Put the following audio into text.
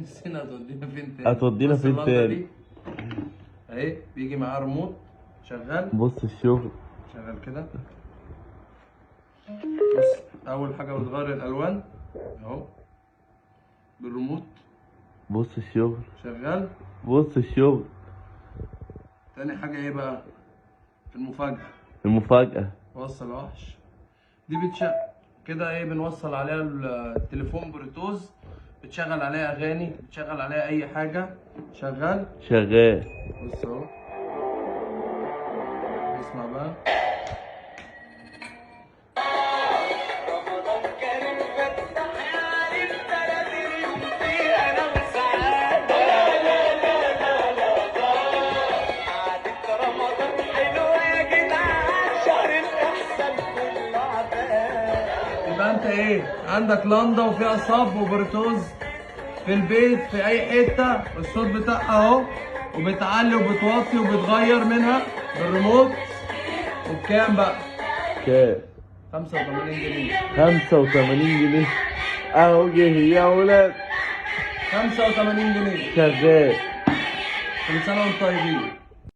نسينا هتودينا فين تاني. هتودينا بص فين اللمبة تاني؟ دي اهي بيجي معاه ريموت شغال. بص الشغل شغال كده. بص اول حاجه بتغير الالوان اهو بالريموت. بص الشغل شغال. بص الشغل. تاني حاجه ايه بقى؟ المفاجاه. المفاجأة. وصل وحش دي كده ايه، بنوصل عليها التليفون بلوتوث، بتشغل عليها اغاني، بتشغل عليها اي حاجه. شغال. شغال. بص اهو اسمع بقى. يبقى انت ايه، عندك لندا وفيها صب وبلوتوث في البيت في اي حته، الصوت بتاعها اهو، وبتعلي وبتوطي وبتغير منها بالريموت. وبكام بقى؟ كام؟ 85 جنيه. 85 جنيه اهو جه يا ولاد. 85 جنيه شغال. كل سنه وانتم طيبين.